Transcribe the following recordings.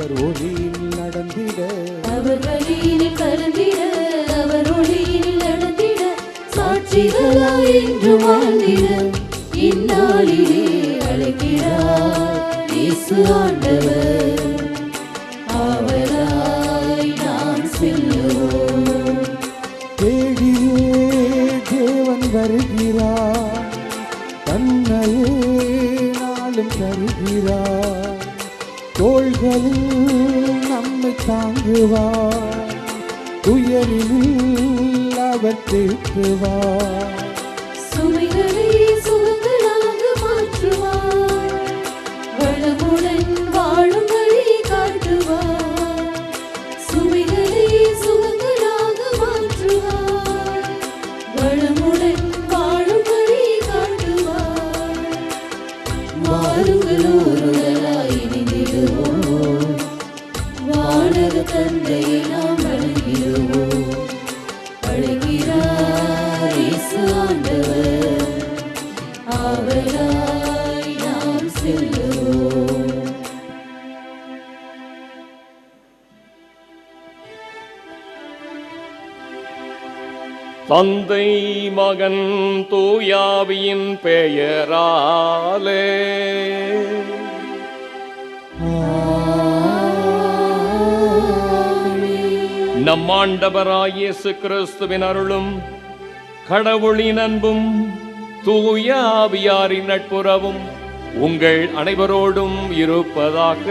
அவர் ஒளியில் நடந்திட, அவர் வழியில் கலந்திட, அவர் ஒளியில் நடந்திட, சாட்சிகளாய் என்று வாழ்ந்திட இந்நாளிலே அழைக்கிறார் இயேசு ஆண்டவர். அவராய் நாம் செல்லுவோம். தேடியே தேவன் வருகிறார், தன்னையே நாளும் தருகிறார். தோள்களில் நம்மை தாங்குவார், துயரில் அவர் தேற்றுவார். சுமைகளை சுகங்களாக மாற்றுவார், வளமுடன் வாழும் வழி காட்டுவார். சுமைகளை சுகங்களாக மாற்றுவார், வளமுடன் வாழும் வழி காட்டுவார். வாருங்கள் ஊருடலாய் இணைந்திடுவோம், வானக தந்தையை நாம் வணங்கிடுவோம். அழைக்கிறார் இயேசு ஆண்டவர், அவராய் நாம் செல்லுவோம். தந்தை மகன் தூயாவியின் பெயராலே நம் ஆண்டவராய் இயேசு கிறிஸ்துவின் அருளும் கடவுளின் அன்பும் தூய ஆவியாரின் நட்புறவும் உங்கள் அனைவரோடும் இருப்பதாக.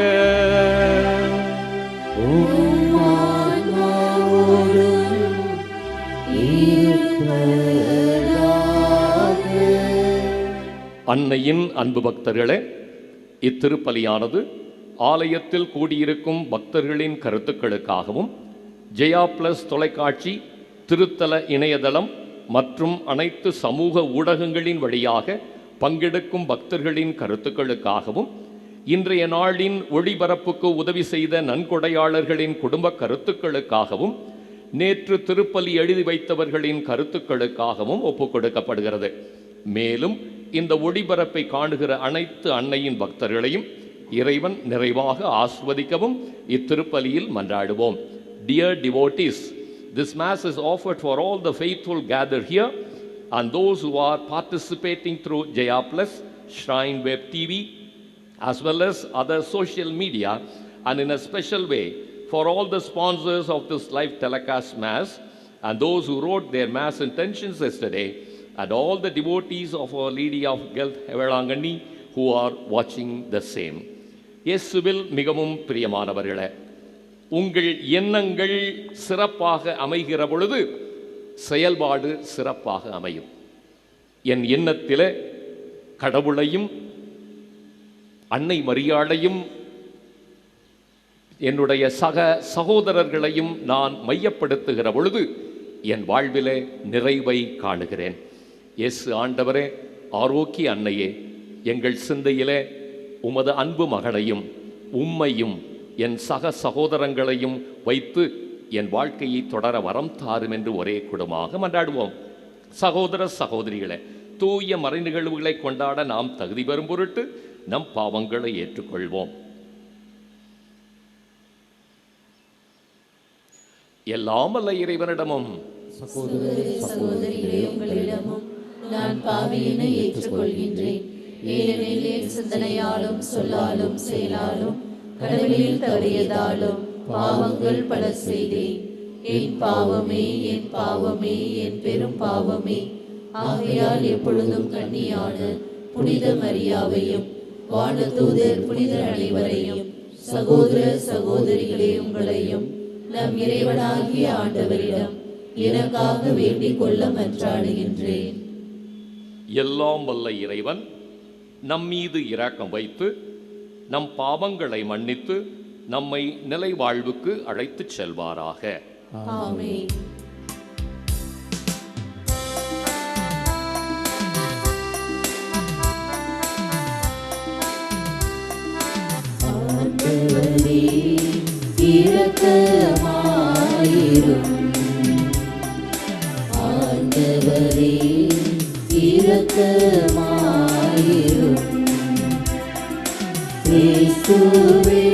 அன்னையின் அன்பு பக்தர்களே, இத்திருப்பலியானது ஆலயத்தில் கூடியிருக்கும் பக்தர்களின் கருத்துக்களுக்காகவும் ஜெயா பிளஸ் தொலைக்காட்சி, திருத்தல இணையதளம் மற்றும் அனைத்து சமூக ஊடகங்களின் வழியாக பங்கெடுக்கும் பக்தர்களின் கருத்துக்களுக்காகவும், இன்றைய நாளின் ஒளிபரப்புக்கு உதவி செய்த நன்கொடையாளர்களின் குடும்ப கருத்துக்களுக்காகவும், நேற்று திருப்பலி எழுதி வைத்தவர்களின் கருத்துக்களுக்காகவும் ஒப்புக் கொடுக்கப்படுகிறது. மேலும் இந்த ஒளிபரப்பை காணுகிற அனைத்து அன்னையின் பக்தர்களையும் இறைவன் நிறைவாக ஆஸ்வதிக்கவும் இத்திருப்பலியில் மன்றாடுவோம். Dear devotees, this Mass is offered for all the faithful gathered here and those who are participating through Jaya Plus, Shrine Web TV, as well as other social media, and in a special way for all the sponsors of this live telecast Mass and those who wrote their Mass intentions yesterday, and all the devotees of Our Lady of Guelph Evelangani who are watching the same. இயேசுவில் மிகவும் பிரியமானவர்களே, உங்கள் எண்ணங்கள் சிறப்பாக அமைகிற பொழுது செயல்பாடு சிறப்பாக அமையும். என் எண்ணத்திலே கடவுளையும் அன்னை மரியாளையும் என்னுடைய சக சகோதரர்களையும் நான் மையப்படுத்துகிற பொழுது என் வாழ்விலே நிறைவை காணுகிறேன். இயேசு ஆண்டவரே, ஆரோக்கிய அன்னையே, எங்கள் சிந்தையிலே உமது அன்பு மகளையும் உம்மையும் என் சக சகோதரங்களையும் வைத்து என் வாழ்க்கையை தொடர வரம் தாரும் என்று ஒரே குடும்பமாக மன்றாடுவோம். சகோதர சகோதரிகளே, தூய மறை நிகழ்வுகளை கொண்டாட நாம் தகுதி பெறும் பொருட்டு நம் பாவங்களை ஏற்றுக்கொள்வோம். எல்லாம் வல்ல இறைவனிடமும் உங்களிடமும் நான் பாவியினை ஏற்றுக்கொள்கின்றேன். ஏனெனில் என் சிந்தனையாலும் சொல்லாலும் செயலாலும் கடவுளில் தவறியதாலும் பாவங்கள் பல செய்தேன். என் பாவமே, என் பாவமே, என் பெரும் பாவமே. ஆகையால் எப்பொழுதும் கன்னியான புனித மரியாவையும் வானதூதர் புனிதர் அனைவரையும் சகோதர சகோதரிகளே உங்களையும் நம் இறைவனாகிய ஆண்டவரிடம் எனக்காக வேண்டிக் கொள்ள மன்றாடுகின்றேன். எல்லாம் வல்ல இறைவன் நம் மீது இரக்கம் வைத்து நம் பாவங்களை மன்னித்து நம்மை நிலை வாழ்வுக்கு அழைத்துச் செல்வாராக. ஆமென். ஆண்டவரே இரக்கமாயிரும். ஆண்டவரே இரக்கமாயிரும். இயேசுவே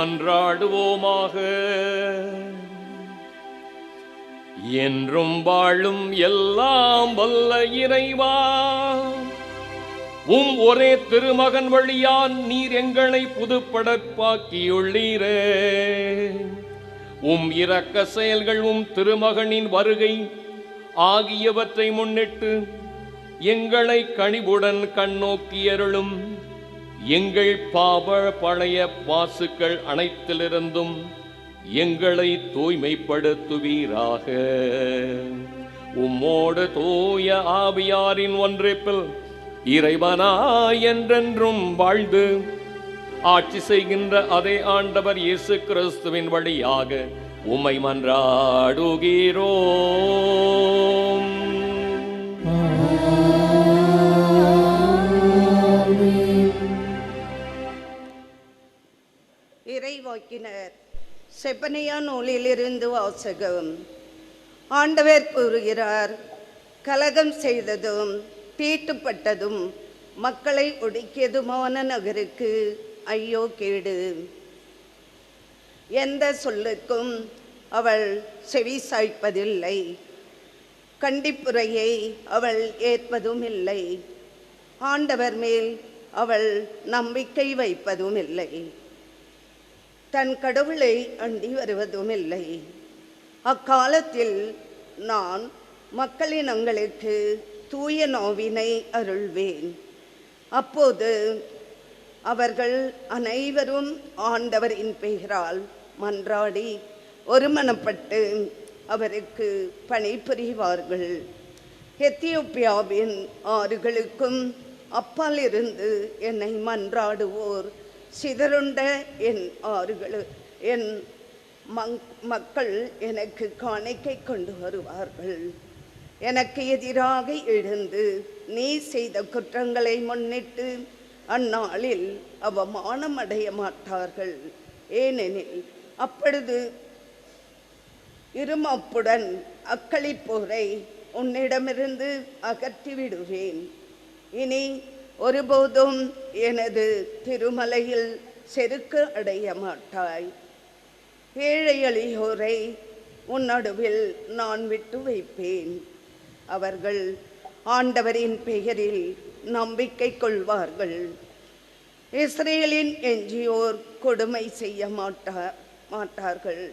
மன்றாடுவோமாக. என்றும் வாழும் எல்லாம் வல்ல இறைவா, ஒரே திருமகன் வழியான் நீர் எங்களை புதுப்படப்பாக்கியுள்ளீரே. இரக்க செயல்கள் திருமகனின் வருகை ஆகியவற்றை முன்னிட்டு எங்களை கனிவுடன் கண்ணோக்கியருளும். எங்கள் பாவ பழைய பாசுக்கள் அனைத்திலிருந்தும் எங்களை தூய்மைப்படுத்துவீராக. உம்மோடு தூய ஆவியாரின் ஒன்றிப்பில் இறைவனாய் என்றென்றும் வாழ்ந்து ஆட்சி செய்கின்ற அதே ஆண்டவர் இயேசு கிறிஸ்துவின் வழியாக உம்மை மன்றாடுகிறோம். இறைவாக்கினர் செப்பனியா நூலிலிருந்து வாசகம். ஆண்டவர் கூறுகிறார், கலகம் செய்ததும் தீட்டுப்பட்டதும் மக்களை ஒடுக்கியதுமான நகருக்கு ஐயோ கேடு. எந்த சொல்லுக்கும் அவள் செவி சாய்ப்பதில்லை, கண்டிப்புரையை அவள் ஏற்பதும் இல்லை, ஆண்டவர் மேல் அவள் நம்பிக்கை வைப்பதும் இல்லை, தன் கடவுளை அண்டி வருவதும் இல்லை. அக்காலத்தில் நான் மக்களினங்களுக்கு தூய நோவினை அருள்வேன். அப்போது அவர்கள் அனைவரும் ஆண்டவரின் பெயரால் மன்றாடி ஒருமனப்பட்டு அவருக்கு பணிபுரிவார்கள். எத்தியோப்பியாவின் ஆறுகளுக்கும் அப்பால் இருந்து என்னை மன்றாடுவோர் சிதறுண்ட என் என் மக்கள் எனக்கு காணிக்கை கொண்டு வருவார்கள். எனக்கு எதிராக எழுந்து நீ செய்த குற்றங்களை முன்னிட்டு அந்நாளில் அவமானம் அடைய மாட்டார்கள். ஏனெனில் அப்பொழுது இருமாப்புடன் அக்களிப்போரை உன்னிடமிருந்து அகற்றி விடுவேன். இனி ஒருபோதும் எனது திருமலையில் செருக்கு அடைய மாட்டாய். ஏழை எளியோரை உன் நடுவில் நான் விட்டு வைப்பேன். அவர்கள் ஆண்டவரின் பெயரில் நம்பிக்கை கொள்வார்கள். இஸ்ரேலின் எஞ்சியோர் கொடுமை செய்ய மாட்டார்கள்.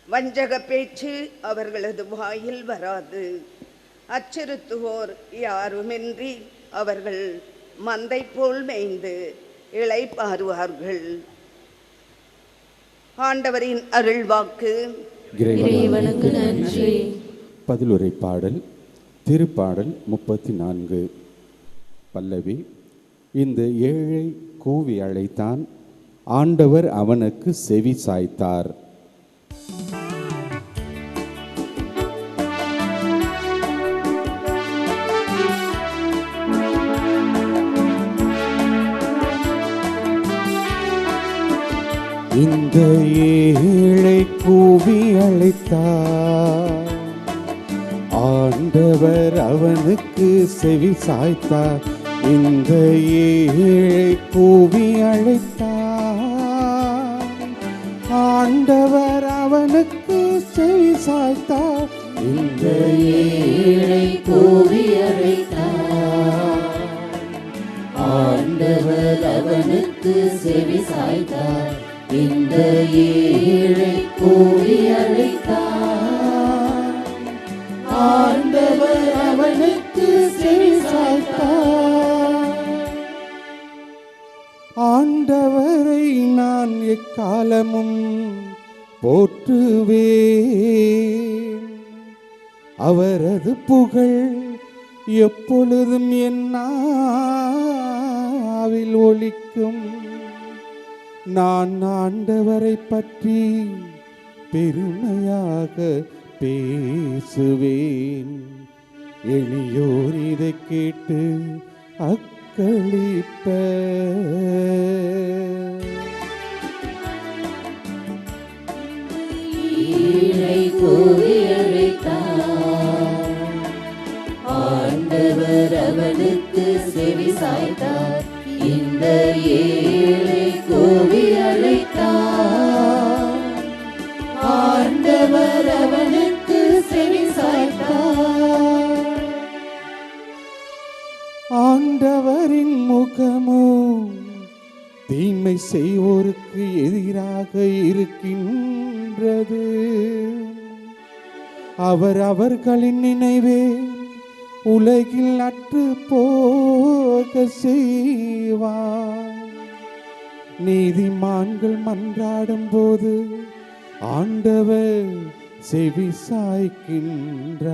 வஞ்சக பேச்சு அவர்களது வாயில் வராது. அச்சுறுத்துவோர் யாருமின்றி அவர்கள் மந்தை போல் மேய்ந்து இளைப்பாறுவார்கள். ஆண்டவரின் அருள்வாக்கு. இறைவனுக்கு நன்றி. பதிலுரை பாடல் திருப்பாடல் 34. பல்லவி. இந்த ஏழை கூவி அழைத்தான், ஆண்டவர் அவனுக்கு செவி சாய்த்தார். இந்த ஏழை கூவி அழைத்தார், ஆண்டவர் அவனுக்கு செவி சாய்த்தார். இந்த ஏழை கூவி அழைத்தார், ஆண்டவர் அவனுக்கு செவி சாய்த்தார். இந்த ஏழை கூவி அழைத்தார், ஆண்டவர் அவனுக்கு செவி சாய்த்தார். இந்த ஏழை கூவி அழைத்தார், ஆண்டவர் அவனுக்கு செவி சாய்த்தார். ஆண்டவரை நான் எக்காலமும் போற்றுவேன், அவரது புகழ் எப்பொழுதும் என் நாவில் ஒலிக்கும். நான் ஆண்டவரை பற்றி பெருமையாக பேசுவேன். எளியோர் இதை கேட்டு அக்களிப்ப. ஏழை கூவி அழைத்தார், ஆண்டவர் அவனுக்கு செவி சாய்த்தார். இந்த ஏழை கூவி அழைத்தார், தீமை செய்வோருக்கு எதிராக இருக்கின்றது. அவர் அவர்களின் நினைவே உலகில் அற்று போக செய்வார். நீதிமான்கள் மன்றாடும் போது ஆண்டவர் செவி சாய்க்கின்றார்.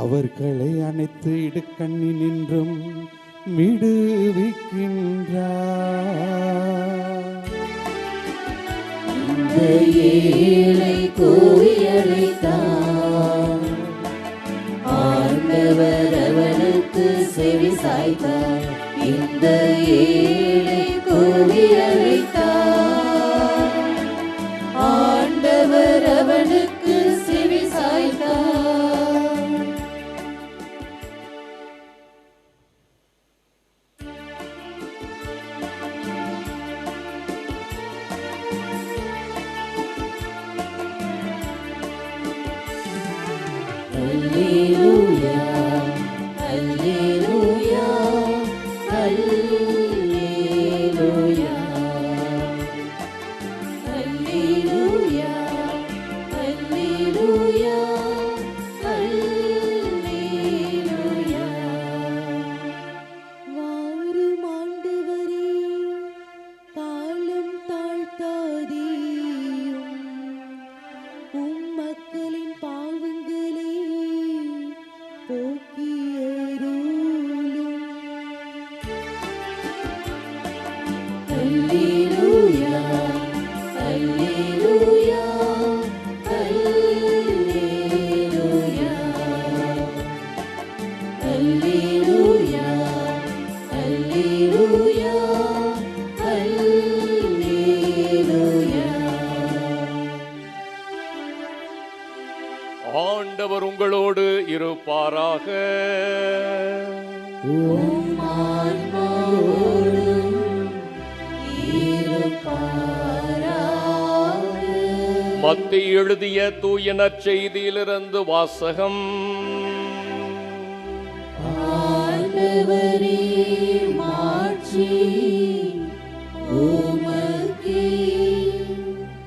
அவர்களை அனைத்து இடுக்கண்ணினின்றும் விடுவிக்கின்றார். இந்த ஏழை கூவி அழைத்தார், ஆண்டவர் அவனுக்கு செவி சாய்த்தார். இந்த ஏழை கூவி அழைத்தார், ஆண்டவர் அவனுக்கு செவி சாய்த்தார். அல்லேலூயா, அல்லேலூயா, அல்லேலூயா, அல்லேலூயா, அல்லேலூயா, அல்லேலூயா. வாரும் ஆண்டவரே, காலம் தாழ்த்தாதேயும், உம் மக்களின் பாவங்களை போக்கியருளும். அல்லேலூயா, அல்லேலூயா, அல்லேலூயா, அல்லேலூயா, அல்லேலூயா, அல்லேலூயா. ஆண்டவர் உங்களோடு இருப்பாராக. உம் ஆன்மாவோடும் இருப்பாராக. மத்தேயு எழுதிய தூய நற்செய்தியிலிருந்து வாசகம். ஆண்டவரே, மாட்சி உமக்கே.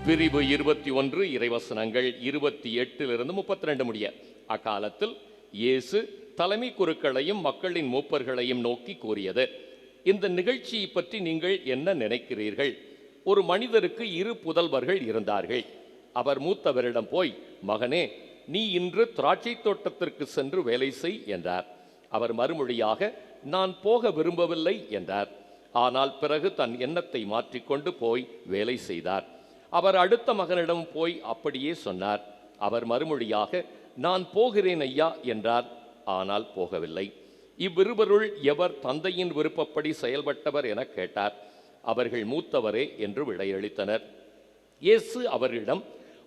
பிரிவு 21 இறைவசனங்கள் 28 32 முடிய. அக்காலத்தில் இயேசு தலைமை குருக்களையும் மக்களின் மூப்பர்களையும் நோக்கி கூறியது, இந்த நிகழ்ச்சியை பற்றி நீங்கள் என்ன நினைக்கிறீர்கள்? ஒரு மனிதருக்கு 2 புதல்வர்கள் இருந்தார்கள். அவர் மூத்தவரிடம் போய், மகனே, நீ இன்று திராட்சை தோட்டத்திற்கு சென்று வேலை செய் என்றார். அவர் மறுமொழியாக, நான் போக விரும்பவில்லை என்றார். ஆனால் பிறகு தன் எண்ணத்தை மாற்றிக்கொண்டு போய் வேலை செய்தார். அவர் அடுத்த மகனிடம் போய் அப்படியே சொன்னார். அவர் மறுமொழியாக, நான் போகிறேன் ஐயா என்றார். ஆனால் போகவில்லை. இவ்விருவருள் எவர் தந்தையின் விருப்பப்படி செயல்பட்டவர் என கேட்டார். அவர்கள் மூத்தவரே என்று விடையளித்தனர். இயேசு அவர்களிடம்,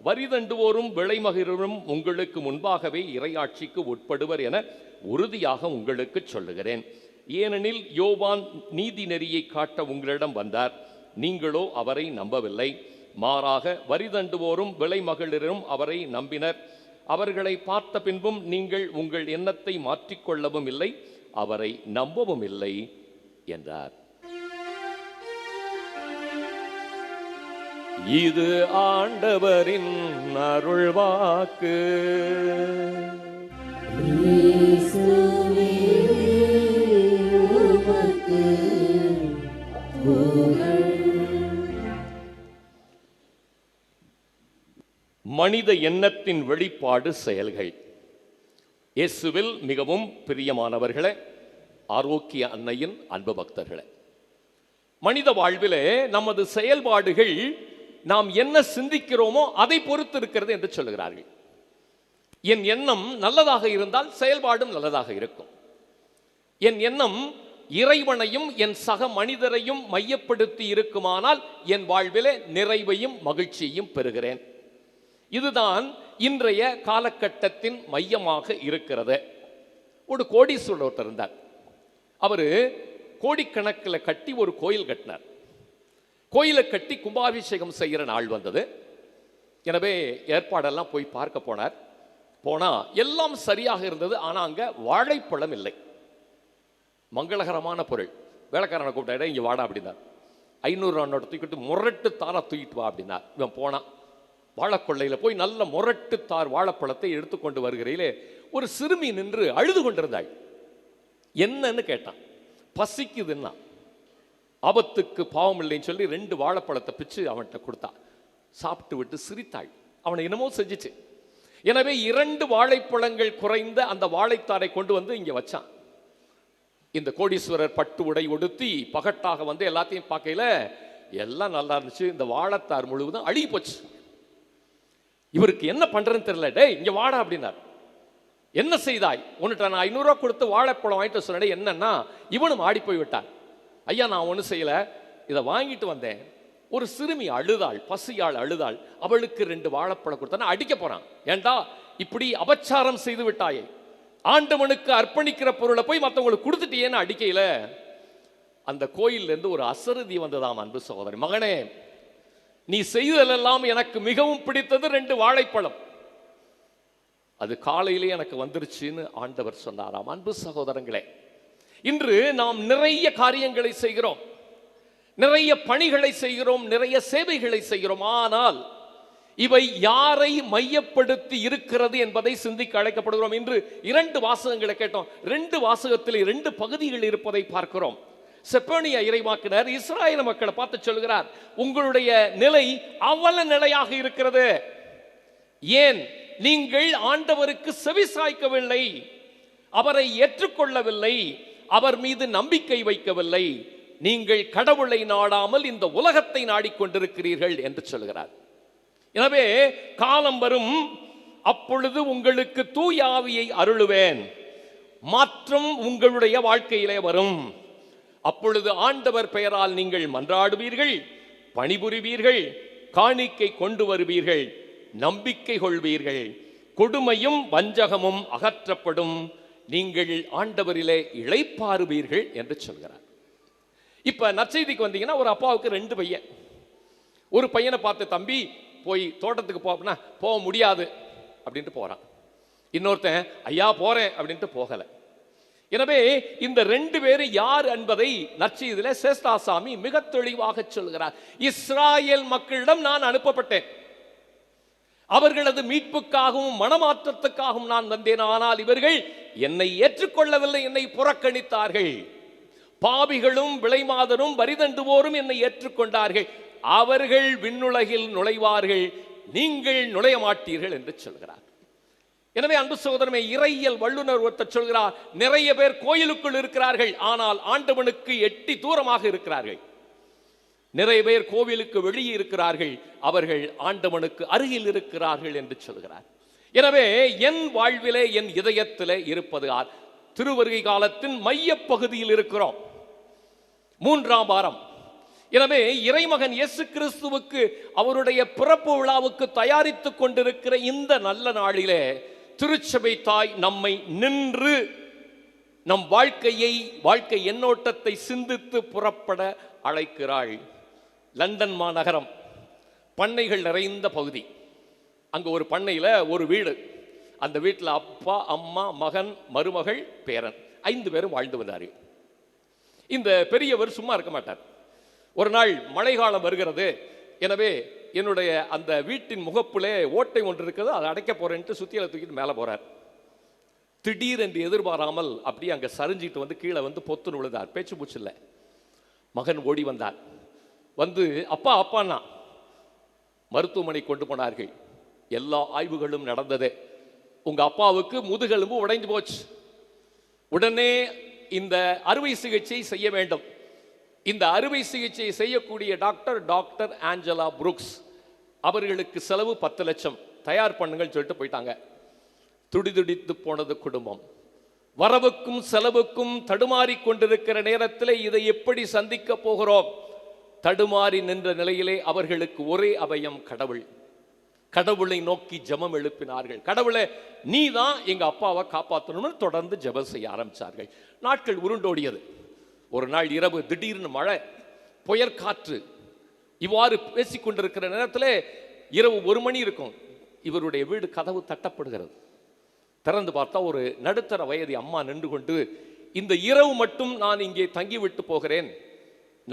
வரி தண்டுவோரும் விலைமகிரும் உங்களுக்கு முன்பாகவே இறையாட்சிக்கு உட்படுவர் என உறுதியாக உங்களுக்கு சொல்லுகிறேன். ஏனெனில் யோவான் நீதி நெறியை காட்ட உங்களிடம் வந்தார், நீங்களோ அவரை நம்பவில்லை. மாறாக வரி தண்டுவோரும் விலைமகளிரும் அவரை நம்பினர். அவர்களை பார்த்த பின்பும் நீங்கள் உங்கள் எண்ணத்தை மாற்றிக்கொள்ளவும் இல்லை, அவரை நம்பவும் இல்லை என்றார். இது ஆண்டவரின் அருள்வாக்கு. இயேசுவே, உமக்கு புகழ். மனித எண்ணத்தின் வெளிப்பாடு செயல்கள். இயேசுவில் மிகவும் பிரியமானவர்களே, ஆரோக்கிய அன்னையின் அன்பு பக்தர்களே, மனித வாழ்விலே நமது செயல்பாடுகள் நாம் என்ன சிந்திக்கிறோமோ அதை பொறுத்து இருக்கிறது என்று சொல்லுகிறார்கள். என் எண்ணம் நல்லதாக இருந்தால் செயல்பாடும் நல்லதாக இருக்கும். என் எண்ணம் இறைவனையும் என் சக மனிதரையும் மையப்படுத்தி இருக்குமானால் என் வாழ்விலே நிறைவையும் மகிழ்ச்சியையும் பெறுகிறேன். இதுதான் இன்றைய காலகட்டத்தின் மையமாக இருக்கிறது. ஒரு கோடீஸ்வரர் ஒருத்தர் இருந்தார். அவர் கோடிக்கணக்கில் கட்டி ஒரு கோயில் கட்டினார். கோயிலை கட்டி கும்பாபிஷேகம் செய்கிற நாள் வந்தது. எனவே ஏற்பாடெல்லாம் போய் பார்க்க போனார். போனால் எல்லாம் சரியாக இருந்தது. ஆனால் அங்கே வாழைப்பழம் இல்லை. மங்களகரமான பொருள், வேலைக்காரனை கூப்பிட்டாரு, இங்கே வாடா அப்படின்னார். 500 ரூபா நோட்டை தூக்கிட்டு முரட்டு தாரா தூக்கிட்டு வா அப்படின்னார். இவன் போனான். வாழைக்கொள்ளையில் போய் நல்ல முரட்டு தார் வாழைப்பழத்தை எடுத்துக்கொண்டு வருகையிலே ஒரு சிறுமி நின்று அழுது கொண்டிருந்தாள். என்னன்னு கேட்டான். பசிக்குதுன்னா. ஆபத்துக்கு பாவம் இல்லைன்னு சொல்லி 2 வாழைப்பழத்தை பிச்சு அவன்கிட்ட கொடுத்தா. சாப்பிட்டு விட்டு சிரித்தாள். அவனை என்னமோ செஞ்சிச்சு. எனவே 2 வாழைப்பழங்கள் குறைந்த அந்த வாழைத்தாரை கொண்டு வந்து இங்கே வச்சான். இந்த கோடீஸ்வரர் பட்டு உடை உடுத்தி பகட்டாக வந்து எல்லாத்தையும் பார்க்கையில எல்லாம் நல்லா இருந்துச்சு. இந்த வாழைத்தார் முழுவதும் அழுகி போச்சு. இவருக்கு என்ன பண்றதுன்னு தெரியல. டேய் இங்க வாடா அப்படின்னார். என்ன செய்தாய்? உன்னிட்ட நான் 500 ரூபா கொடுத்து வாழைப்பழம் வாங்கிட்டு சொன்னேன். என்னன்னா இவனும் ஆடி போய் விட்டான். ஐயா நான் ஒன்றும் செய்யல, இதை வாங்கிட்டு வந்தேன். ஒரு சிறுமி அழுதாள், பசியாள் அழுதாள். அவளுக்கு 2 வாழைப்பழம் கொடுத்தா அடிக்க போறான். ஏண்டா இப்படி அபச்சாரம் செய்து விட்டாயே, ஆண்டவனுக்கு அர்ப்பணிக்கிற பொருளை போய் மற்றவங்களுக்கு கொடுத்துட்டேன்னு அடிக்கையில அந்த கோயில்ல இருந்து ஒரு அசருதி வந்ததாம். அன்பு சகோதரி, மகனே நீ செய்ததெல்லாம் எனக்கு மிகவும் பிடித்தது 2 வாழைப்பழம், அது காலையிலே எனக்கு வந்துருச்சுன்னு ஆண்டவர் சொன்னாராம். அன்பு சகோதரங்களே, இன்று நாம் நிறைய காரியங்களை செய்கிறோம், நிறைய பணிகளை செய்கிறோம், நிறைய சேவைகளை செய்கிறோம். ஆனால் இவை யாரை மையப்படுத்தி இருக்கிறது என்பதை சிந்திக்க அழைக்கப்படுகிறோம். இன்று 2 வாசகங்களை கேட்டோம். 2 வாசகத்தில் 2 பகுதிகள் இருப்பதை பார்க்கிறோம். செப்பனியா இறைவாக்கினர் இஸ்ராயேல் மக்களை பார்த்து சொல்கிறார், உங்களுடைய நிலை அவல நிலையாக இருக்கிறது. ஏன்? நீங்கள் ஆண்டவருக்கு செவிசாய்க்கவில்லை, அவரை ஏற்றுக்கொள்ளவில்லை, அவர் மீது நம்பிக்கை வைக்கவில்லை. நீங்கள் கடவுளை நாடாமல் இந்த உலகத்தை நாடிக்கொண்டிருக்கிறீர்கள் என்று சொல்கிறார். எனவே காலம் வரும், அப்பொழுது உங்களுக்கு தூய ஆவியை அருளுவேன், மாற்றம் உங்களுடைய வாழ்க்கையிலே வரும். அப்பொழுது ஆண்டவர் பெயரால் நீங்கள் மன்றாடுவீர்கள், பணிபுரிவீர்கள், காணிக்கை கொண்டு வருவீர்கள், நம்பிக்கை கொள்வீர்கள், கொடுமையும் வஞ்சகமும் அகற்றப்படும், நீங்கள் ஆண்டவரிலே இளைப்பாறுவீர்கள் என்று சொல்கிறார். இப்ப நற்செய்திக்கு வந்தீங்கன்னா, ஒரு அப்பாவுக்கு 2 பையன். ஒரு பையனை பார்த்து, தம்பி போய் தோட்டத்துக்கு போனா போக முடியாது அப்படின்ட்டு போறான். இன்னொருத்தன் ஐயா போறேன் அப்படின்ட்டு போகல. எனவே இந்த 2 பேரும் யார் என்பதை நற்செய்தியிலே சேஸ்தாசாமி மிக தெளிவாக சொல்கிறார். இஸ்ராயேல் மக்களிடம் நான் அனுப்பப்பட்டேன், அவர்களது மீட்புக்காகவும் மனமாற்றத்துக்காகவும் நான் வந்தேன். ஆனால் இவர்கள் என்னை ஏற்றுக்கொள்ளவில்லை, என்னை புறக்கணித்தார்கள். பாவிகளும் விலைமாதரும் வரிதண்டுவோரும் என்னை ஏற்றுக்கொண்டார்கள், அவர்கள் விண்ணுலகில் நுழைவார்கள், நீங்கள் நுழைய மாட்டீர்கள் என்று சொல்கிறார். எனவே அன்பு சகோதரமே, இறையியல் வல்லுநர் ஒருத்தர் சொல்கிறார், நிறைய பேர் கோயிலுக்குள் இருக்கிறார்கள், ஆனால் ஆண்டவனுக்கு எட்டி தூரமாக இருக்கிறார்கள். நிறைய பேர் கோவிலுக்கு வெளியே இருக்கிறார்கள், அவர்கள் ஆண்டவனுக்கு அருகில் இருக்கிறார்கள் என்று சொல்கிறார். எனவே என் வாழ்விலே, என் இதயத்திலே இருப்பது யார்? திருவருகை காலத்தின் மைய பகுதியில் இருக்கிறோம், 3ஆம் வாரம். எனவே இறைமகன் இயேசு கிறிஸ்துவுக்கு அவருடைய பிறப்பு விழாவுக்கு தயாரித்துக் கொண்டிருக்கிற இந்த நல்ல நாளிலே திருச்சபை தாய் நம்மை நின்று நம் வாழ்க்கை எண்ணோட்டத்தை சிந்தித்து புறப்பட அழைக்கிறாள். லண்டன் மாநகரம் பண்ணைகள் நிறைந்த பகுதி. அங்க ஒரு பண்ணையில ஒரு வீடு. அந்த வீட்டில் அப்பா, அம்மா, மகன், மருமகள், பேரன் 5 பேரும் வாழ்ந்து வந்தார்கள். இந்த பெரியவர் சும்மா இருக்க மாட்டார். ஒரு நாள் மழை காலம் வருகிறது. எனவே என்னுடைய அந்த வீட்டின் முகப்பிலே ஓட்டை ஒன்று இருக்கிறது, அதை அடைக்க போறேன்ட்டு சுத்தியலை தூக்கிட்டு மேலே போறார். திடீரென்று எதிர்பாராமல் அப்படியே அங்கே சரிஞ்சிட்டு வந்து கீழே வந்து பொத்துன்னு விழுந்தார். பேச்சு மூச்சு இல்லை. மகன் ஓடி வந்தார். வந்து அப்பா அப்பான்னா மருத்துவமனை கொண்டு போனார்கள். எல்லா ஆய்வுகளும் நடந்தது. உங்க அப்பாவுக்கு முதுகெலும்பு உடைந்து போச்சு, உடனே இந்த அறுவை சிகிச்சை செய்ய வேண்டும். இந்த அறுவை சிகிச்சை செய்யக்கூடிய டாக்டர் ஆஞ்சலா புரூக்ஸ், அவர்களுக்கு செலவு 10 லட்சம், தயார் பண்ணுங்கள் சொல்லிட்டு போயிட்டாங்க. துடிதுடித்து போனது குடும்பம். வரவுக்கும் செலவுக்கும் தடுமாறி கொண்டிருக்கிற நேரத்தில் இதை எப்படி சந்திக்க போகிறோம்? தடுமாறி நின்ற நிலையிலே அவர்களுக்கு ஒரே அபயம் கடவுள். கடவுளை நோக்கி ஜெபம் எழுப்பினார்கள். கடவுளே, நீ தான் எங்க அப்பாவை காப்பாற்றணும்னு தொடர்ந்து ஜெபம் செய்ய ஆரம்பிச்சார்கள். நாட்கள் உருண்டோடியது. ஒரு நாள் இரவு திடீர்னு மழை, புயற்காற்று. இவ்வாறு பேசிக்கொண்டிருக்கிற நேரத்தில் இரவு 1 மணி இருக்கும். இவருடைய வீடு கதவு தட்டப்படுகிறது. திறந்து பார்த்தா ஒரு நடுத்தர வயது அம்மா நின்று கொண்டு இந்த இரவு மட்டும் நான் இங்கே தங்கிவிட்டு போகிறேன்.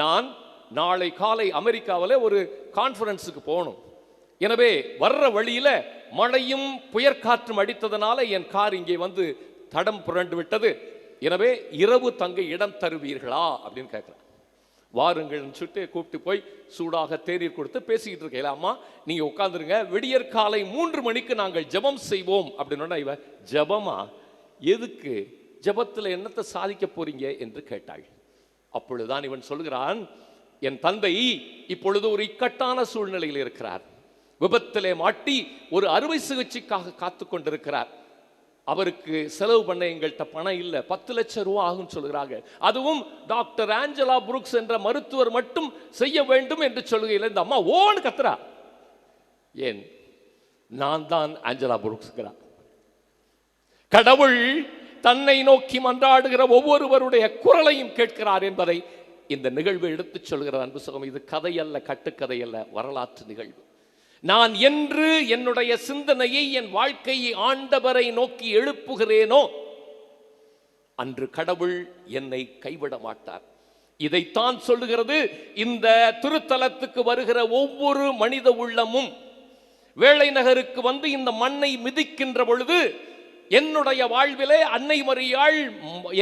நான் நாளை காலை அமெரிக்காவில் ஒரு கான்ஃபரன்ஸுக்கு போகணும். எனவே வர்ற வழியில மழையும் புயற்காற்றும் அடித்ததனால என் கார் இங்கே வந்து தடம் புரண்டு விட்டது. எனவே இரவு தங்க இடம் தருவீர்களா அப்படின்னு கேட்குறேன். வாருங்கள்னு சொல்லிட்டு கூப்பிட்டு போய் சூடாக தேநீர் கொடுத்து பேசிக்கிட்டு இருக்கேன். அம்மா நீங்கள் உட்காந்துருங்க, விடியற் காலை 3 மணிக்கு நாங்கள் ஜெபம் செய்வோம் அப்படின்னா, இவ ஜெபமா, எதுக்கு, ஜெபத்தில் என்னத்தை சாதிக்க போறீங்க என்று கேட்டாள். அப்பொழுதுதான் இவன் சொல்கிறான், என் தந்தை இப்பொழுது ஒரு இக்கட்டான சூழ்நிலையில் இருக்கிறார். விபத்திலே மாட்டி ஒரு அறுவை சிகிச்சைக்காக காத்து கொண்டிருக்கிறார். அவருக்கு செலவு பண்ண எங்கள்கிட்ட பணம் இல்லை, 10 லட்சம் ரூபா ஆகும் சொல்கிறாங்க. அதுவும் டாக்டர் ஆஞ்சலா புரூக்ஸ் என்ற மருத்துவர் மட்டும் செய்ய வேண்டும் என்று சொல்கையில் இந்த அம்மா ஓன்னு கத்துறா. ஏன், நான் தான் ஆஞ்சலா புரூக்ஸ்கிறார். கடவுள் தன்னை நோக்கி மன்றாடுகிற ஒவ்வொருவருடைய குரலையும் கேட்கிறார் என்பதை இந்த நிகழ்வு எடுத்துச் சொல்கிற அன்பு சகோதரன். இது கதை அல்ல, கட்டுக்கதை அல்ல, வரலாற்று நிகழ்வு. நான் என்று என்னுடைய சிந்தனையை, என் வாழ்க்கையை ஆண்டவரை நோக்கி எழுப்புகிறேனோ அன்று கடவுள் என்னை கைவிட மாட்டார். இதைத்தான் சொல்லுகிறது இந்த திருத்தலத்துக்கு வருகிற ஒவ்வொரு மனித உள்ளமும். வேளை நகருக்கு வந்து இந்த மண்ணை மிதிக்கின்ற பொழுது என்னுடைய வாழ்விலே அன்னை மரியாள்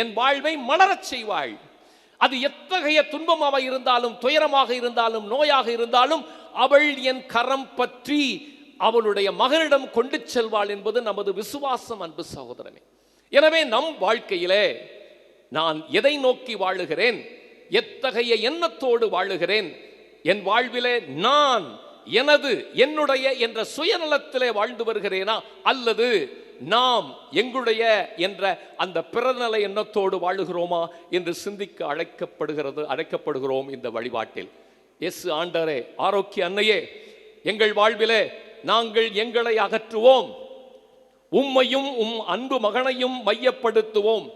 என் வாழ்வை மலரச் செய்வாள். அது எத்தகைய துன்பமாக இருந்தாலும், துயரமாக இருந்தாலும், நோயாக இருந்தாலும் அவள் என் கரம் பற்றி அவளுடைய மகனிடம் கொண்டு செல்வாள் என்பது நமது விசுவாசம் அன்பு சகோதரனே. எனவே நம் வாழ்க்கையிலே நான் எதை நோக்கி வாழுகிறேன், எத்தகைய எண்ணத்தோடு வாழுகிறேன், என் வாழ்விலே நான் எனது என்னுடைய என்ற சுயநலத்திலே வாழ்ந்து வருகிறேனா, அல்லது நாம் எங்களுடைய என்ற அந்த பிறநல எண்ணத்தோடு வாழுகிறோமா என்று சிந்திக்க அழைக்கப்படுகிறோம் இந்த வழிபாட்டில். இயேசு ஆண்டவரே, ஆரோக்கிய அன்னையே, எங்கள் வாழ்விலே நாங்கள் எங்களை அகற்றுவோம், உம்மையும் உம் அன்பு மகனையும் மையப்படுத்துவோம்.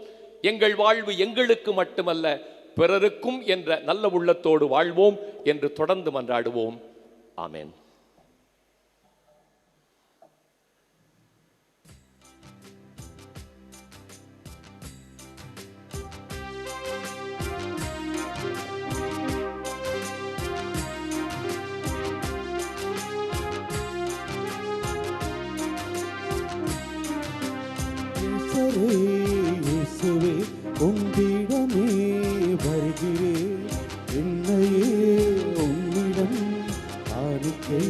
எங்கள் வாழ்வு எங்களுக்கு மட்டுமல்ல பிறருக்கும் என்ற நல்ல உள்ளத்தோடு வாழ்வோம் என்று தொடர்ந்து மன்றாடுவோம். ஆமென். இயேசுவே உம்மிடமே வருகிறேன், என்னையே உம்மிடம் காணிக்கை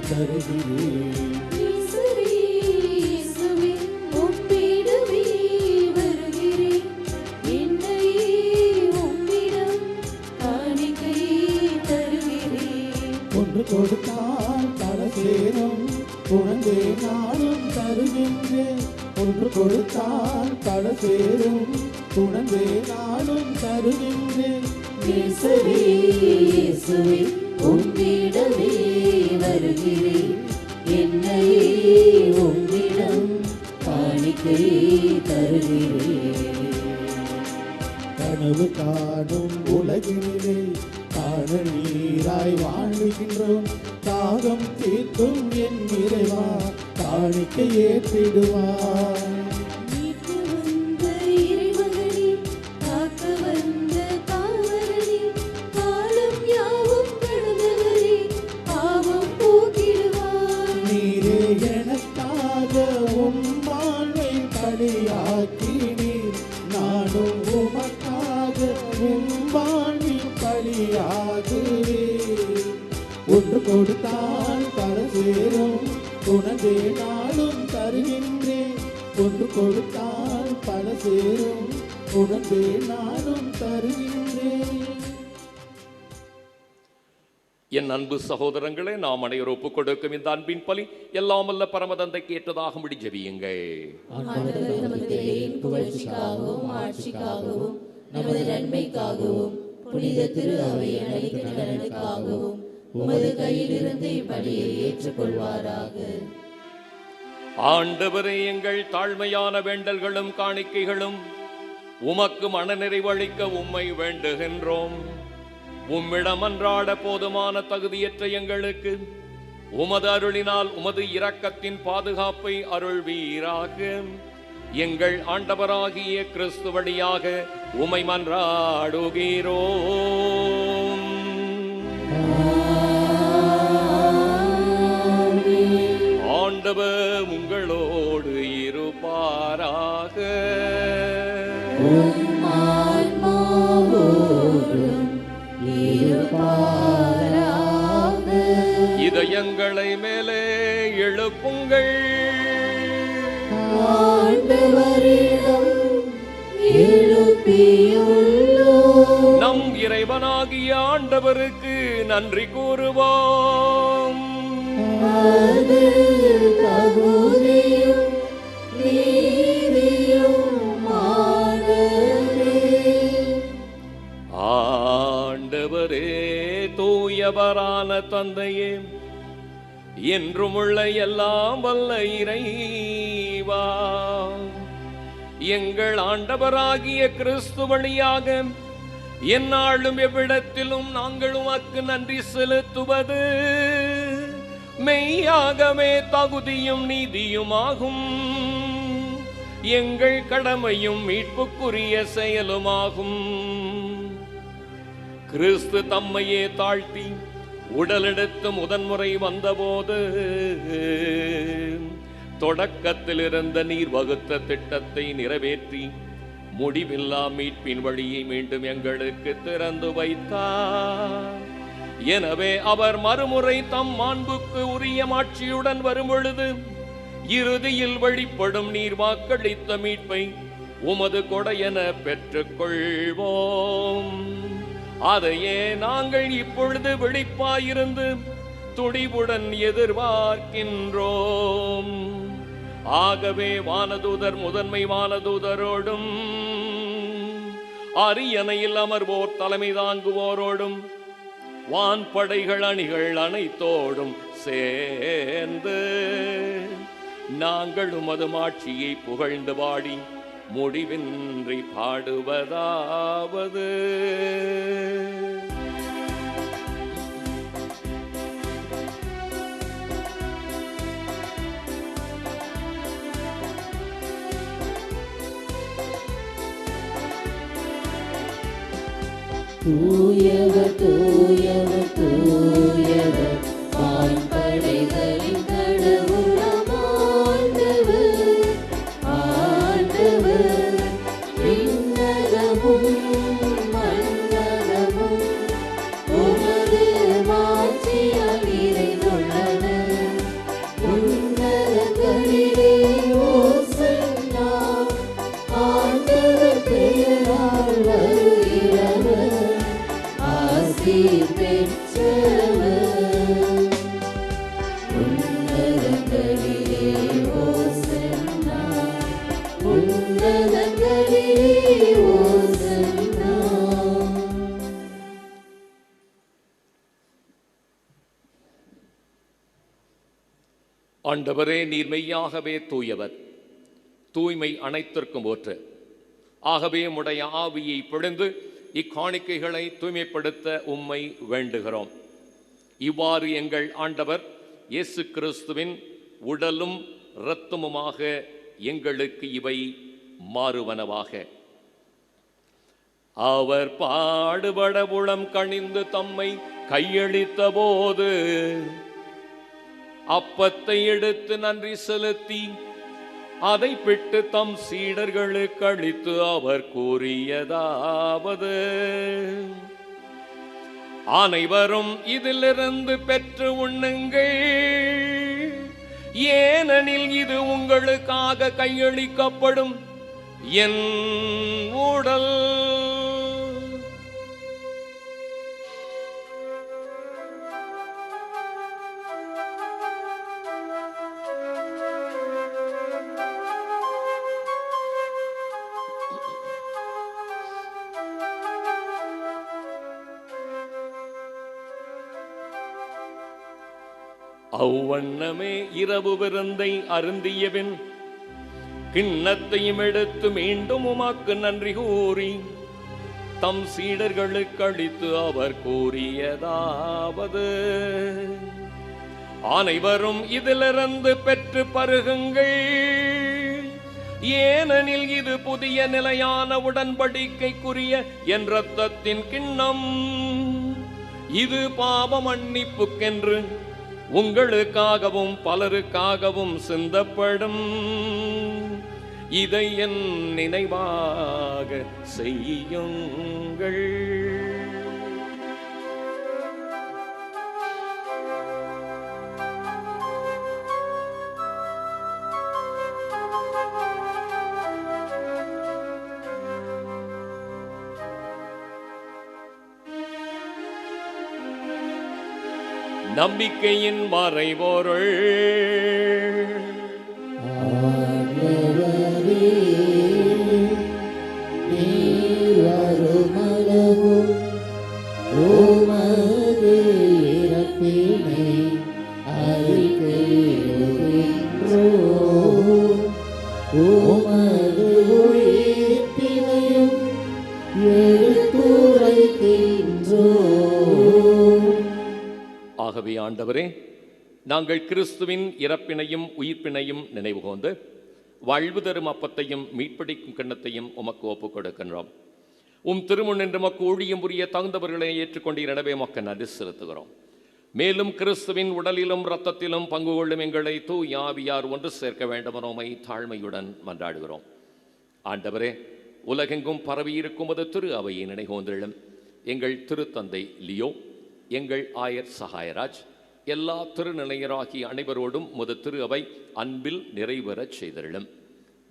தருகிறேன். இயேசுவே உம்மிடமே வருகிறேன், என்னையே உம்மிடம் காணிக்கை தருகிறேன். ஒன்று கொடுத்தால் பல சேரும், உணர்ந்தே நானும் தருகின்றேன். ஒன்று கொடுத்தால் பல சேரும், உணர்ந்தே நானும் தருகின்றேன். இயேசுவே உம்மிடமே வருகிறேன், என்னையே உம்மிடம் காணிக்கை தருகிறேன். கனவு காணும் உலகினிலே காணல் நீராய் வாழுகின்றோம். தாகம் தீர்க்கும் என் இறைவா, காணிக்கை ஏற்றிடுவார். மீட்க வந்த இறைமகனே, காக்க வந்த காவலனே, காலம் யாவும் கடந்தவரே, பாவம் போக்கிடுவார். நீரே எனக்காக உம் வாழ்வை பலியாக்கினீர், நானும் உமக்காக உம் வாழ்வில் பலியாகுவேன். ஒன்று கொடுத்தால் பல சேரும், உனதே நாளும் தருகின்றேன். ஒன்று கொடுத்தால் பல சேரும், உனதே நாளும் தருகின்றேன். என் அன்பு சகோதரங்களே, நாம் அனைவரும் ஒப்புக் கொடுக்கும் இந்த அன்பின் பலி எல்லாம் வல்ல பரமதந்தைக்கு ஏற்றதாக முடி ஜெபியுங்கள். ஆண்டவர் தமது தயையின் புகழ்ச்சிக்காகவும் ஆட்சிக்காகவும் நமது நன்மைக்காகவும் புனித திரு அவையின் அளிக்கிற நலனுக்காகவும் உமது கையிலிருந்து இப்படியை ஏற்றுக்கொள்வாராக. ஆண்டவரே, எங்கள் தாழ்மையான வேண்டல்களும் காணிக்கைகளும் உமக்கு மனநிறைவளிக்க உம்மை வேண்டுகின்றோம். உம்மிடம் அன்றாட போதுமான தகுதியற்ற எங்களுக்கு உமது அருளினால் உமது இரக்கத்தின் பாதுகாப்பை அருள்வீராக. எங்கள் ஆண்டவராகிய கிறிஸ்து வழியாக உமை மன்றாடுகிறோம். ஆண்டவர் உங்களோடு இருப்பாராக. இதயங்களை மேலே எழுப்புங்கள். நம் இறைவனாகிய ஆண்டவருக்கு நன்றி கூறுவோம். ஆண்டவரே, தூயவரான தந்தையே, என்றுமுள்ள எல்லாம் வல்ல இறைவா, எங்கள் ஆண்டவராகிய கிறிஸ்து வழியாக எந்நாளும் எவ்விடத்திலும் நாங்கள் உமக்கு நன்றி செலுத்துவது மெய்யாகவே தகுதியும் நீதியுமாகும். எங்கள் கடமையும் மீட்புக்குரிய செயலுமாகும். கிறிஸ்து தம்மையே தாழ்த்தி உடலெடுத்து முதன்முறை வந்தபோது தொடக்கத்தில் இருந்த நீர் வகுத்த திட்டத்தை நிறைவேற்றி முடிவில்லா மீட்பின் வழியை மீண்டும் எங்களுக்கு திறந்து வைத்தார். எனவே அவர் மறுமுறை தம் மாண்புக்கு உரிய மாட்சியுடன் வரும் பொழுது இறுதியில் வெளிப்படும் நீர் வாக்களித்த மீட்பை உமது கொடையென பெற்றுக்கொள்வோம். அதையே நாங்கள் இப்பொழுது விழிப்பாயிருந்து துடிவுடன் எதிர்பார்க்கின்றோம். ஆகவே வானதூதர் முதன்மை வானதூதரோடும் அரியணையில் அமர்வோர் தலைமை தாங்குவோரோடும் வான்படைகள் அணிகள் அனைத்தோடும் சேர்ந்து நாங்கள் உமது மாட்சியை புகழ்ந்து பாடி முடிவின்றி பாடுவதாவது. தூயவர் தூயவர் தூயவர் வான்படைகளின் கடவுளாம் ஆண்டவர். ஆண்டவர் விண்ணகமும் மண்ணகமும் உமது மாட்சியால் நிறைந்துள்ளன. உன்னதங்களிலே ஓசன்னா, ஆண்டவர் பெயரால் வருகிறவர் ஆசீர் பெற்றவர். உன்னதங்களிலே ஓசன்னா, உன்னதங்களிலே ஓசன்னா. ஆண்டவரே, நீர் மெய்யாகவே தூயவர், தூய்மை அனைத்திற்கும் ஊற்று. ஆகவே உம்முடைய ஆவியை பொழிந்து இக்காணிக்கைகளை தூய்மைப்படுத்த உம்மை வேண்டுகிறோம். இவ்வாறு எங்கள் ஆண்டவர் இயேசு கிறிஸ்துவின் உடலும் இரத்தமுமாக எங்களுக்கு இவை மாறுவனவாக. அவர் பாடுபட உளம் கனிந்து தம்மை கையளித்த போது அப்பத்தை எடுத்து நன்றி செலுத்தி அதை பிட்டு தம் சீடர்களுக்கு அளித்து அவர் கூறியதாவது: அனைவரும் இதிலிருந்து பெற்று உண்ணுங்கள், ஏனெனில் இது உங்களுக்காக கையளிக்கப்படும் என் உடல். அவ்வண்ணமே இரவு விருந்தை அருந்தியபின் கிண்ணத்தையும் எடுத்து மீண்டும் உமக்கு நன்றி கூறி தம் சீடர்களுக்கு அளித்து அவர் கூறியதாவது: அனைவரும் இதிலிருந்து பெற்று பருகுங்கள், ஏனெனில் இது புதிய நிலையான உடன்படிக்கைக்குரிய என் இரத்தத்தின் கிண்ணம். இது பாவ மன்னிப்புக்கென்று உங்களுக்காகவும் பலருக்காகவும் சிந்தப்படும். இதை என் நினைவாக செய்யுங்கள். நம்பிக்கையின் மறைபொருள். ஆகவே ஆண்டவரே, நாங்கள் கிறிஸ்துவின் இறப்பினையும் உயிர்ப்பினையும் நினைவுகூர்ந்து வாழ்வு தரும் அப்பத்தையும் மீட்பிடிக்கும் கிண்ணத்தையும் உமக்கு ஒப்புக் கொடுக்கின்றோம். திருமுன் என்று மக்கு ஊழியம் புரிய தகுந்தவர்களை ஏற்றுக்கொண்டீர். எனவே மக்க நன்றி செலுத்துகிறோம். மேலும் கிறிஸ்துவின் உடலிலும் இரத்தத்திலும் பங்கு கொள்ளும் எங்களை தூய் ஆவியார் ஒன்று சேர்க்க வேண்டுமெனோமை தாழ்மையுடன் மன்றாடுகிறோம். ஆண்டவரே, உலகெங்கும் பரவியிருக்கும் அது திரு அவையை நினைகூர்ந்தெழும் எங்கள் திருத்தந்தை லியோ, எங்கள் ஆயர் சகாயராஜ், எல்லா திருநிலையராகிய அனைவரோடும் திரு அவை அன்பில் நிறைவேறச் செய்தருளும்.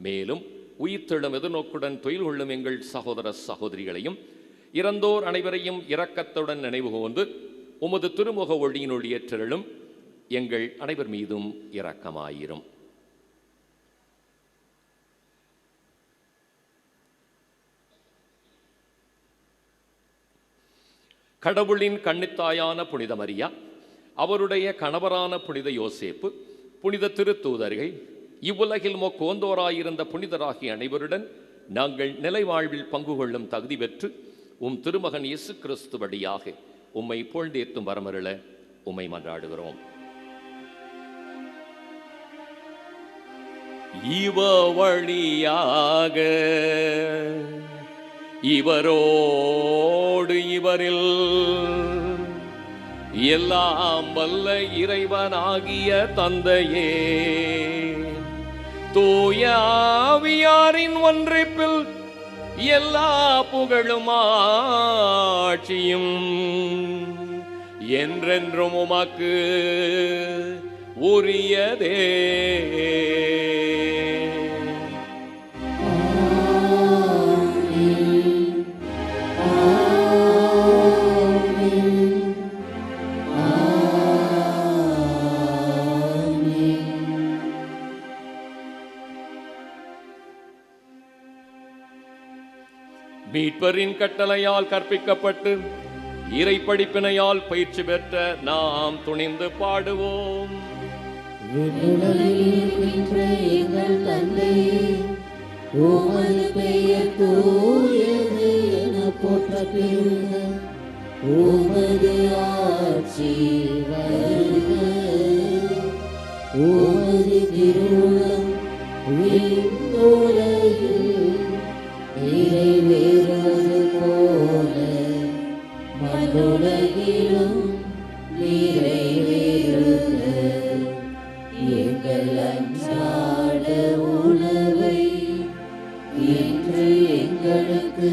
மேலும் உயிர்த்தெழும் எதிர்நோக்குடன் தொழில் கொள்ளும் எங்கள் சகோதர சகோதரிகளையும் இறந்தோர் அனைவரையும் இரக்கத்துடன் நினைவுகூர்ந்து உமது திருமுக ஒளியினுள் ஏற்றருளும். எங்கள் அனைவர் மீதும் இரக்கமாயிரும். கடவுளின் கன்னித்தாயான புனித மரியா, அவருடைய கணவரான புனித யோசேப்பு, புனித திருத்தூதர்கள், இவ்வுலகில் மோந்தோராயிருந்த புனிதராகிய அனைவருடன் நாங்கள் நிலைவாழ்வில் பங்கு கொள்ளும் தகுதி பெற்று திருமகன் இயேசு கிறிஸ்து வழியாக உம்மை புகழ்ந்தேத்தும் வரமருள உம்மை மன்றாடுகிறோம். இவ வழியாக இவரோடு இவரில் எல்லாம் வல்ல இறைவனாகிய தந்தையே, தூய ஆவியாரின் ஒன்றிப்பில் எல்லா புகழும் ஆட்சியும் என்றென்றும் உமக்கு உரியதே. மீட்பரின் கட்டளையால் கற்பிக்கப்பட்டு இறை படிப்பினையால் பயிற்சி பெற்ற நாம் துணிந்து பாடுவோம். எங்கள் தந்தையே, உமது பெயர் தூயது என போற்ற பெறுக. உமது ஆட்சி வருக. உமது திருவுளம் விண்ணுலகில் நிறைவேறுவது போல மண்ணுலகிலும் நிறைவேறுக. எங்கள் அன்றாட உணவை இன்று எங்களுக்கு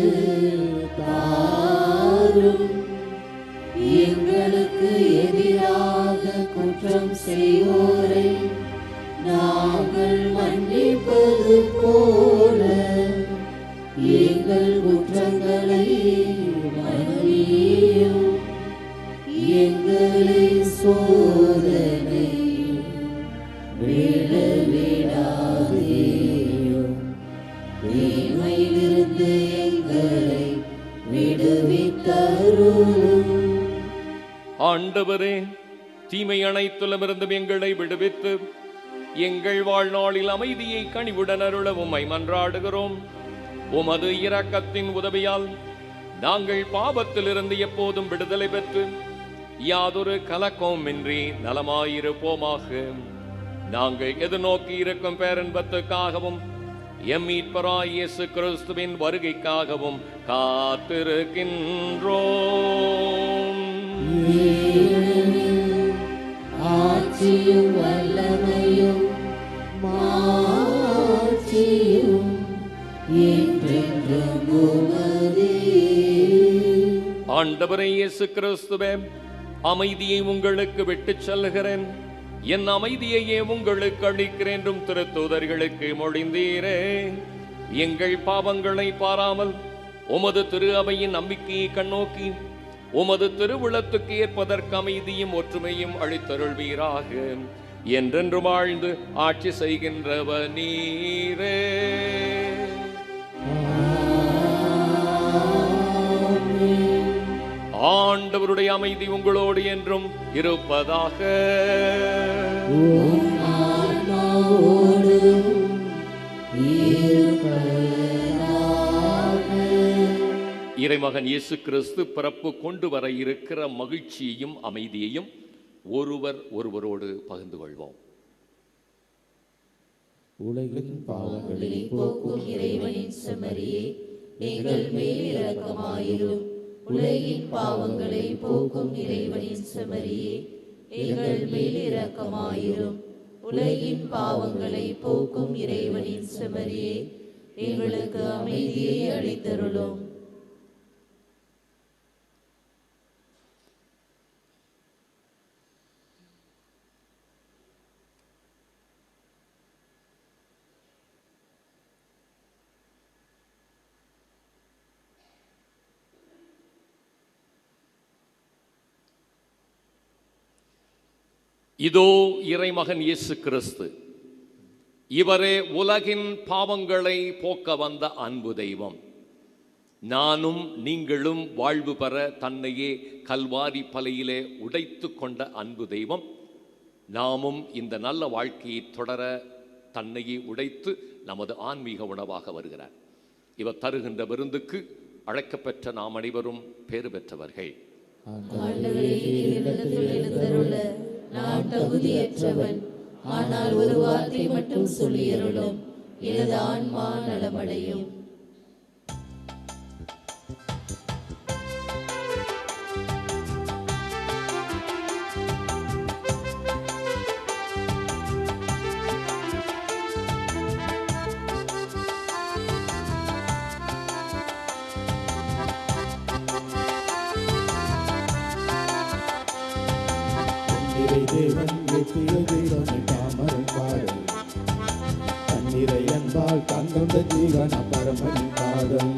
தாரும். எங்களுக்கு எதிராக குற்றம் செய்வோரை நாங்கள் மன்னிப்பது போல எங்கள் குற்றங்களை மன்னியும். எங்களை சோதனை விடவிடாதேயும். தீமையிலிருந்து எங்களை விடுவித்தருளும். ஆண்டவரே, தீமை அனைத்திலுமிருந்தும் எங்களை விடுவித்து எங்கள் வாழ்நாளில் அமைதியை கனிவுடன் அருள உம்மை மன்றாடுகிறோம். உமது இரக்கத்தின் உதவியால் நாங்கள் பாவத்திலிருந்து எப்போதும் விடுதலை பெற்று யாதொரு கலக்கமின்றி நலமாயிருப்போமாக. நாங்கள் எதிர்நோக்கி இருக்கும் பேரன்பத்துக்காகவும் எம் மீட்பராய் இயேசு கிறிஸ்துவின் வருகைக்காகவும் காத்திருக்கின்றோம். ஆட்சியும் வல்லமையும் மாட்சியும் என்றென்றும் உமதே. ஆண்டவரே இயேசு கிறிஸ்துவே, அமைதியை உங்களுக்கு விட்டுச் செல்கிறேன், என் அமைதியையே உங்களுக்கு அளிக்கிறேன் என்றும் திருத்தூதர்களுக்கு மொழிந்தீரே. எங்கள் பாவங்களை பாராமல் உமது திரு அவையின் நம்பிக்கையை கண்ணோக்கி உமது திருவுளத்துக்கு ஏற்பதற்கு அமைதியும் ஒற்றுமையும் அளித்தருள்வீராக. என்றென்று வாழ்ந்து ஆட்சி செய்கின்றவ நீரே. ஆண்டவருடைய அமைதி உங்களோடு என்றும் இருப்பதாக. இறைமகன் இயேசு கிறிஸ்து பிறப்பு கொண்டு வர இருக்கிற மகிழ்ச்சியையும் அமைதியையும் ஒருவரோடு பகிர்ந்து கொள்வோம். உலகின் பாவங்களை போக்கும் இறைவனின் செம்மறியே, எங்கள் மேல் இரக்கமாயிரும். உலகின் பாவங்களை போக்கும் இறைவனின் செம்மறியே, எங்கள் மேல் இரக்கமாயிரும். உலகின் பாவங்களை போக்கும் இறைவனின் செம்மறியே, எங்களுக்கு அமைதியை அளித்தருளும். இதோ இறைமகன் இயேசு கிறிஸ்து, இவரே உலகின் பாவங்களை போக்க வந்த அன்பு தெய்வம். நானும் நீங்களும் வாழ்வு பெற தன்னையே கல்வாரி பலையிலே உடைத்து கொண்ட அன்பு தெய்வம், நாமும் இந்த நல்ல வாழ்க்கையை தொடர தன்னையே உடைத்து நமது ஆன்மீக உணவாக வருகிறார். இவர் தருகின்ற விருந்துக்கு அழைக்கப்பெற்ற நாம் அனைவரும் பேறு பெற்றவர்கள். நான் தகுதியற்றவன், ஆனால் ஒரு வார்த்தை மட்டும் சொல்லியருளும், எனது ஆன்மா நலமடையும். தேவன் எட்டிய தெய்வனை தாமரை பாடல், தன்னிறை அன்பால் தங்கொண்ட ஜீவன பரமனின் பாதம்.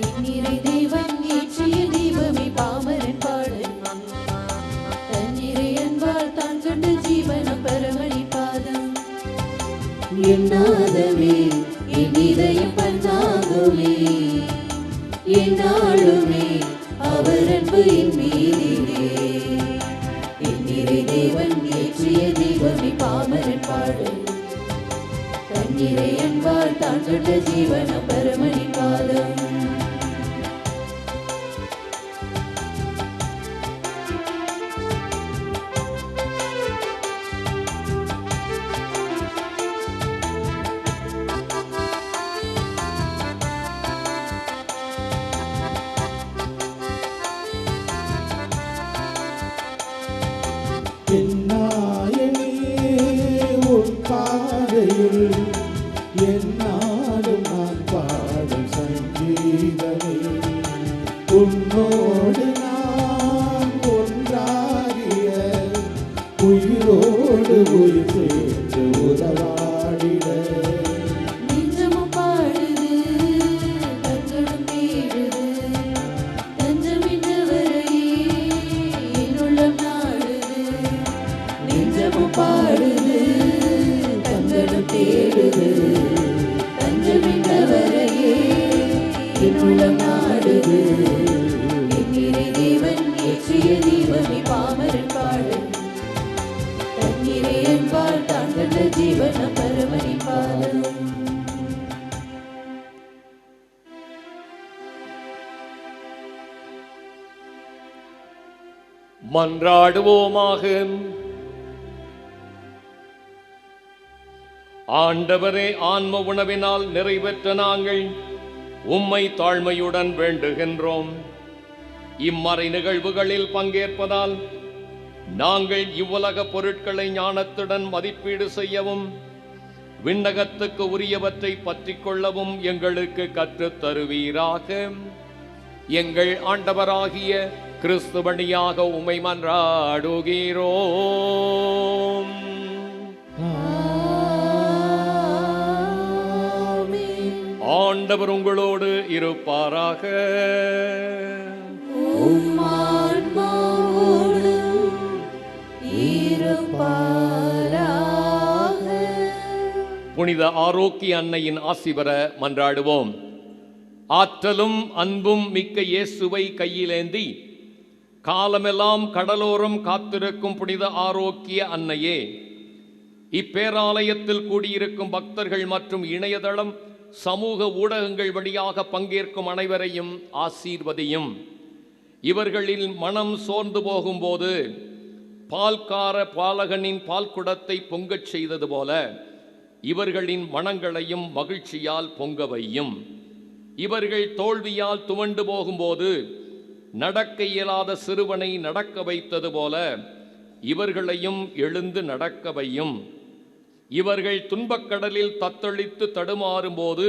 என்னிறை தேவன் ஏற்றிய தீபமே பாமரன் பாடல், தன்னிறை அன்பால் தான் கண்ட ஜீவன பரமணி பாதம். என்னாதவே என் இதயம் பன்னாகுமே, என்னாலுமே அவர் அன்பு என் மீதிலே. தேவன் ஏற்றிய தீபமே பாமரன் பாடல், தன்னிறை அன்பால் தான் கண்ட ஜீவன பரமணி பாதம். என்னாலும் நான் பாடும் சங்கீதமே, உன்னோடு நான் ஒன்றாகிய உயிரோடு உயிர் சேர்ந்து உறவாடிட. நெஞ்சமும் பாடுது, கண்களும் தேடுது, தஞ்சமின்றவரையே என் உள்ளம் நாடுது. நெஞ்சமும் பாடுது, கண்களும் தேடுது, தஞ்சமின்றவரையே என் உள்ளம் நாடுது. என்னிறை தேவன் ஏற்றிய தீபமே பாமரன் பாடல், தன்னிறை அன்பால் தான் கண்ட ஜீவன பரமணி பாதம். மன்றாடுவோமாக. ஆண்டவரே, ஆன்ம உணவினால் நிறைவேற்ற நாங்கள் உம்மை தாழ்மையுடன் வேண்டுகின்றோம். இம்மறை நிகழ்வுகளில் பங்கேற்பதால் நாங்கள் இவ்வுலக பொருட்களை ஞானத்துடன் மதிப்பீடு செய்யவும் விண்ணகத்துக்கு உரியவற்றை பற்றிக் கொள்ளவும் எங்களுக்கு கற்றுத் தருவீராக. எங்கள் ஆண்டவராகிய கிறிஸ்து வழியாக உம்மை மன்றாடுகிறோம். ஆண்டவர் உங்களோடு இருப்பாராக. புனித ஆரோக்கிய அன்னையின் ஆசி பெற மன்றாடுவோம். ஆற்றலும் அன்பும் மிக்க இயேசுவை கையிலேந்தி காலமெல்லாம் கடலோரம் காத்திருக்கும் புனித ஆரோக்கிய அன்னையே, இப்பேராலயத்தில் கூடியிருக்கும் பக்தர்கள் மற்றும் இணையதளம் சமூக ஊடகங்கள் வழியாக பங்கேற்கும் அனைவரையும் ஆசீர்வதியும். இவர்களின் மனம் சோர்ந்து போகும்போது பால்கார பாலகனின் பால் குடத்தை பொங்கச் செய்தது போல இவர்களின் மனங்களையும் மகிழ்ச்சியால் பொங்க வையும். இவர்கள் தோல்வியால் துவண்டு போகும்போது நடக்க இயலாத சிறுவனை நடக்க வைத்தது போல இவர்களையும் எழுந்து நடக்க வையும். இவர்கள் துன்பக்கடலில் தத்தளித்து தடுமாறும்போது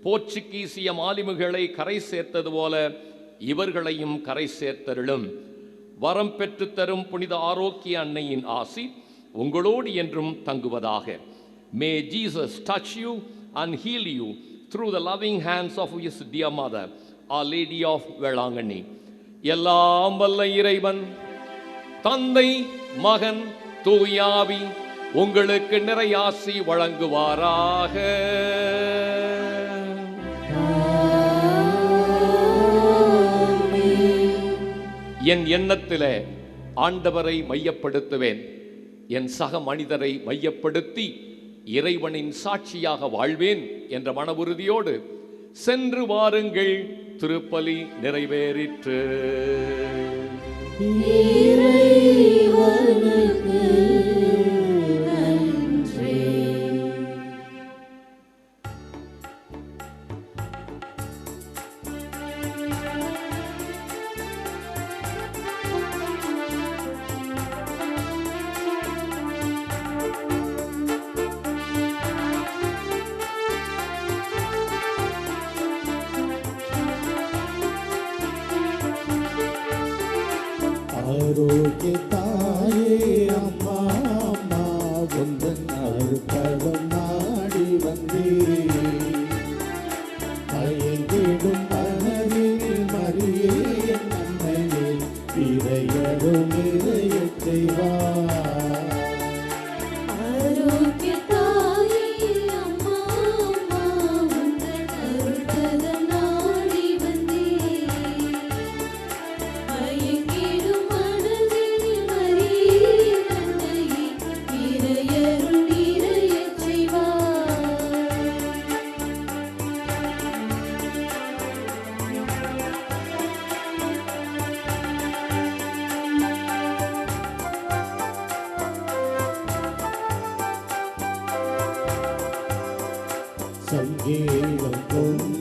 போர்ச்சுகீசிய மாலுமிகளை கரை சேர்த்தது போல இவர்களையும் கரை சேர்த்தருளும். வரம் பெற்று தரும் புனித ஆரோக்கிய அன்னையின் ஆசி உங்களோடு என்றும் தங்குவதாக. May Jesus touch you and heal you through the loving hands of his dear mother, Our Lady of Velangani. எல்லாம் வல்ல இறைவன் தந்தை, மகன், தூயாவி உங்களுக்கு நிறையாசி வழங்குவாராக. என் எண்ணத்திலே ஆண்டவரை மையப்படுத்துவேன், என் சக மனிதரை மையப்படுத்தி இறைவனின் சாட்சியாக வாழ்வேன் என்ற மன உறுதியோடு சென்று வாருங்கள். திருப்பலி நிறைவேறிற்று. ஆரோக்கிய தாயே அம்மா அம்மா உந்தன் அருட்பதம் நாடி வந்தே மயங்கிடும் மனதில் மரியே அன்னையே இறையரும் இறையச் செய்வார். சங்கீதம்